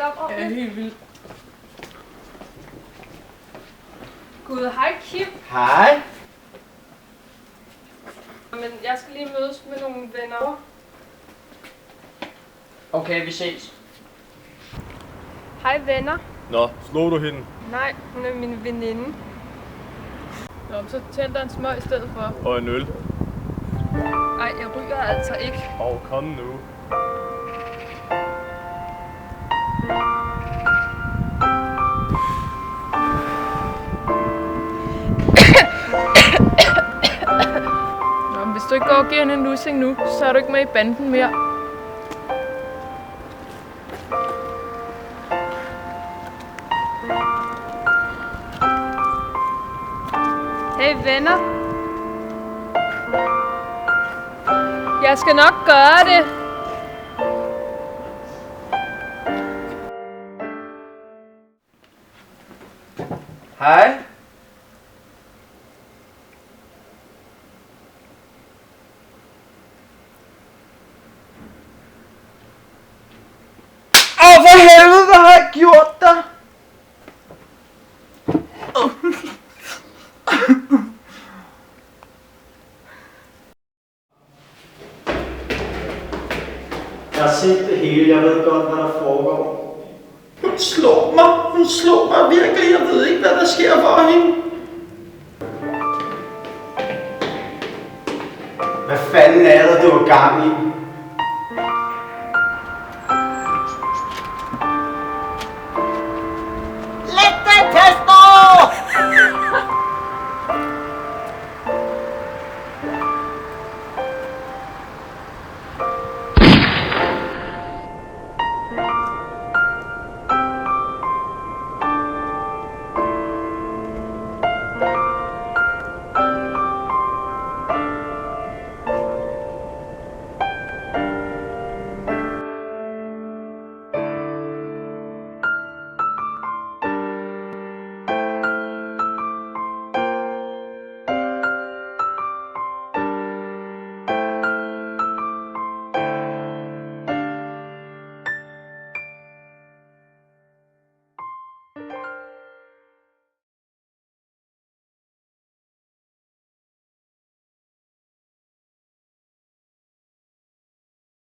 tale om ordentligt. Ja, helt vildt. Gud, hej Kim. Hej. Men jeg skal lige mødes med nogle venner. Okay, vi ses. Hej venner. Nå, slog du hende? Nej, hun er min veninde. Nå, så tænd dig en smøg i stedet for. Og en øl. Ej, jeg ryger altså ikke. Kom nu. Nå, men hvis du ikke går og giver hende en lussing nu, så er du ikke med i banden mere. Hey venner. Jeg skal nok gøre det. Hej. For helvede, hvad har jeg gjort dig? Jeg har set det hele, jeg ved godt, hvad der foregår. Hun slår mig virkelig, jeg ved ikke, hvad der sker for hende. Hvad fanden er det, du er gang i?